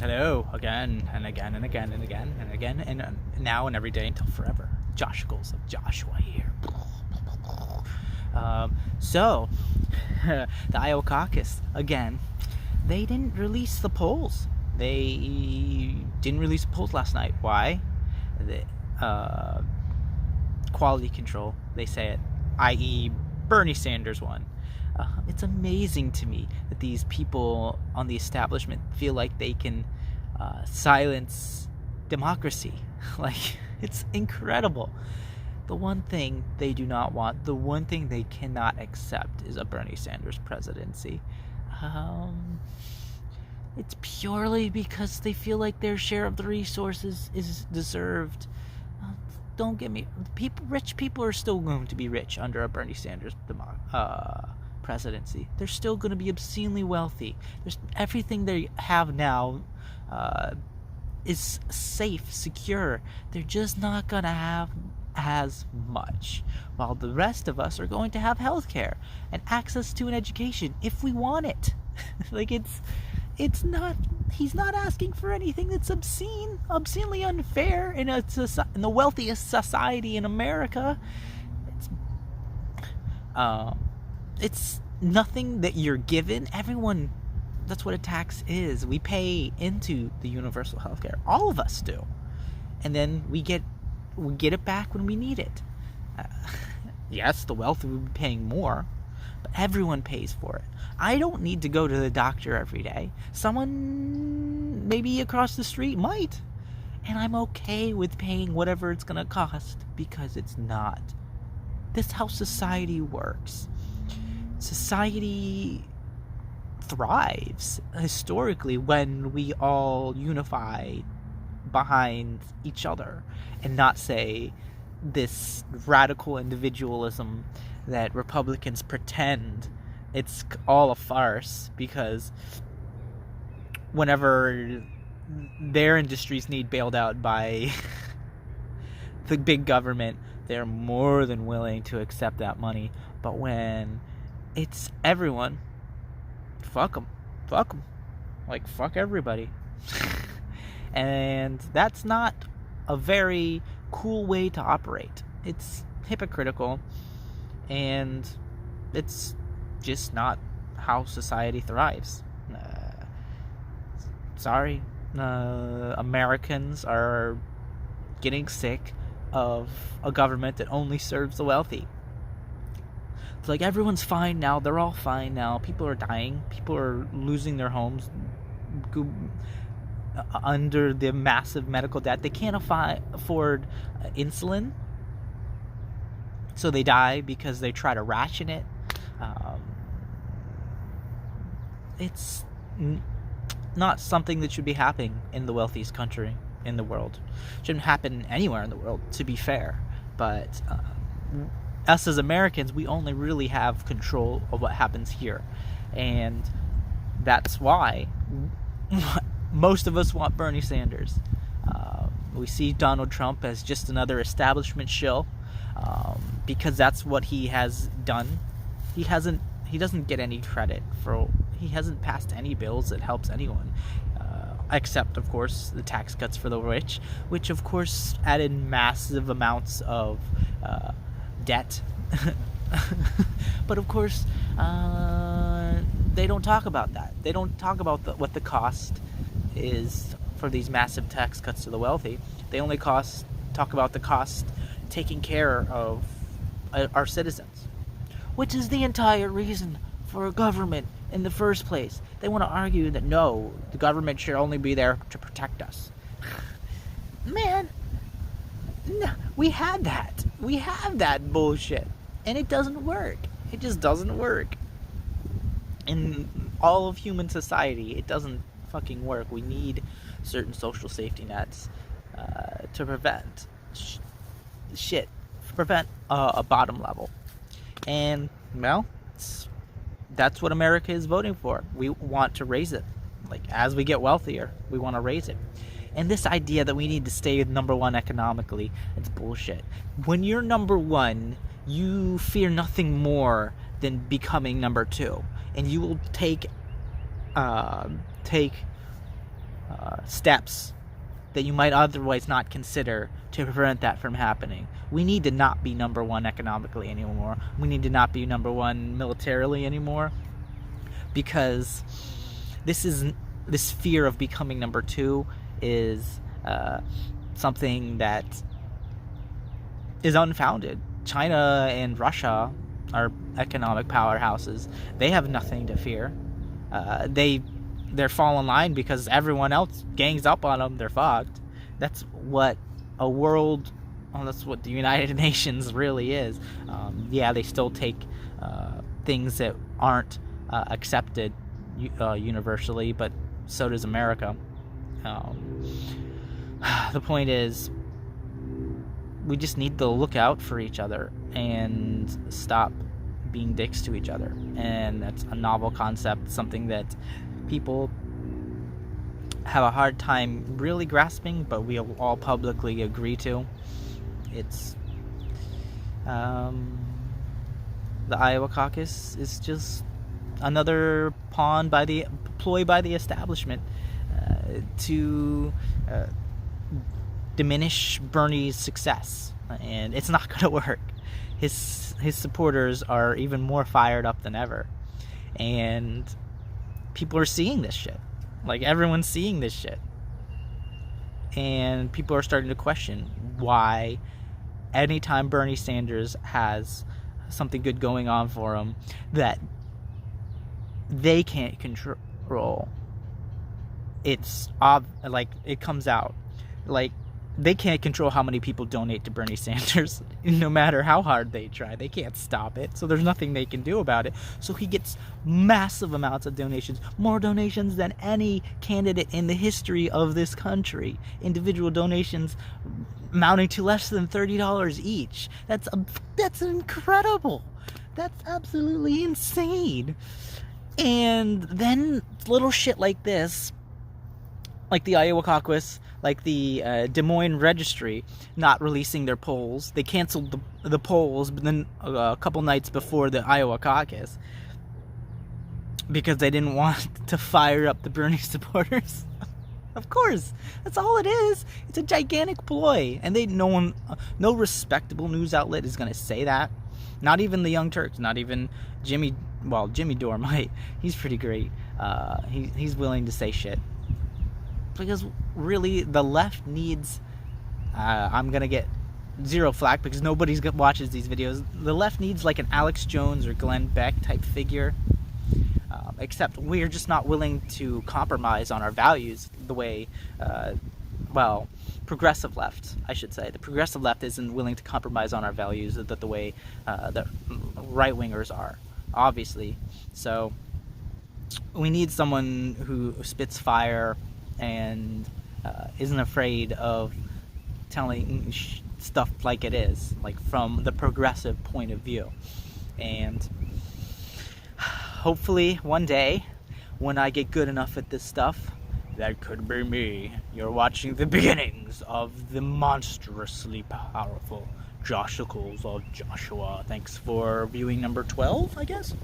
Hello, again and again and again and again and again and now and every day until forever. Joshicles of Joshua here. So, the Iowa Caucus, again, they didn't release the polls. They didn't release the polls last night. Why? Quality control, they say it, i.e. Bernie Sanders won. It's amazing to me that these people on the establishment feel like they can silence democracy. Like, it's incredible. The one thing they do not want, the one thing they cannot accept is a Bernie Sanders presidency. It's purely because they feel like their share of the resources is deserved. Don't get me... Rich people are still going to be rich under a Bernie Sanders presidency. They're still going to be obscenely wealthy. Everything they have now is safe, secure. They're just not going to have as much, while the rest of us are going to have health care and access to an education if we want it. Like, it's not... He's not asking for anything that's obscenely unfair in the wealthiest society in America. It's nothing that you're given. Everyone, that's what a tax is. We pay into the universal health care. All of us do. And then we get it back when we need it. Yes, the wealthy will be paying more, but everyone pays for it. I don't need to go to the doctor every day. Someone maybe across the street might. And I'm okay with paying whatever it's going to cost, because it's not. This is how society works. Society thrives historically when we all unify behind each other and not say this radical individualism that Republicans pretend. It's all a farce, because whenever their industries need bailed out by the big government, they're more than willing to accept that money. But when it's everyone, fuck them. Like, fuck everybody. And that's not a very cool way to operate. It's hypocritical, and it's just not how society thrives. Sorry, Americans are getting sick of a government that only serves the wealthy. It's like everyone's fine now. They're all fine now. People are dying. People are losing their homes under the massive medical debt. They can't afford insulin, so they die because they try to ration it. It's not something that should be happening in the wealthiest country in the world. Shouldn't happen anywhere in the world, to be fair. But us as Americans, we only really have control of what happens here. And that's why most of us want Bernie Sanders. We see Donald Trump as just another establishment shill, because that's what he has done. He doesn't get any credit for... He hasn't passed any bills that helps anyone, except, of course, the tax cuts for the rich, which, of course, added massive amounts of debt. But, of course, they don't talk about that. They don't talk about what the cost is for these massive tax cuts to the wealthy. They only talk about the cost taking care of our citizens, which is the entire reason for a government in the first place. They want to argue that no, the government should only be there to protect us. Man, no, we had that. We have that bullshit, and it doesn't work. It just doesn't work. In all of human society, it doesn't fucking work. We need certain social safety nets to prevent prevent a bottom level. And, well, that's what America is voting for. We want to raise it. Like, as we get wealthier, we want to raise it. And this idea that we need to stay number one economically, it's bullshit. When you're number one, you fear nothing more than becoming number two. And you will take steps that you might otherwise not consider to prevent that from happening. We need to not be number one economically anymore. We need to not be number one militarily anymore, because this fear of becoming number two is something that is unfounded. China and Russia are economic powerhouses. They have nothing to fear. They're fall in line because everyone else gangs up on them. They're fucked. That's what a world. Well, that's what the United Nations really is. Yeah, they still take things that aren't accepted universally, but so does America. The point is, we just need to look out for each other and stop being dicks to each other. And that's a novel concept, something that people have a hard time really grasping, but we all publicly agree to. It's the Iowa caucus is just another ploy by the establishment to diminish Bernie's success, and it's not going to work. His supporters are even more fired up than ever, and people are seeing this shit. Like, everyone's seeing this shit, and people are starting to question why anytime Bernie Sanders has something good going on for him that they can't control, it's like it comes out. Like, they can't control how many people donate to Bernie Sanders. No matter how hard they try, they can't stop it. So there's nothing they can do about it. So he gets massive amounts of donations, more donations than any candidate in the history of this country. Individual donations amounting to less than $30 each. That's incredible. That's absolutely insane. And then little shit like this, like the Iowa caucus, like the Des Moines Registry not releasing their polls. They canceled the polls, but then a couple nights before the Iowa caucus, because they didn't want to fire up the Bernie supporters. Of course, that's all it is. It's a gigantic ploy, and no respectable news outlet is going to say that. Not even the Young Turks, not even Jimmy Dore might. He's pretty great. He's willing to say shit. Because really, the left needs, I'm going to get zero flack because nobody watches these videos. The left needs like an Alex Jones or Glenn Beck type figure. Except we're just not willing to compromise on our values the way, progressive left, I should say. The progressive left isn't willing to compromise on our values the way the right-wingers are, obviously. So we need someone who spits fire and isn't afraid of telling stuff like it is, like from the progressive point of view. And hopefully one day, when I get good enough at this stuff, that could be me. You're watching the beginnings of the monstrously powerful Joshicles of Joshua. Thanks for viewing number 12, I guess?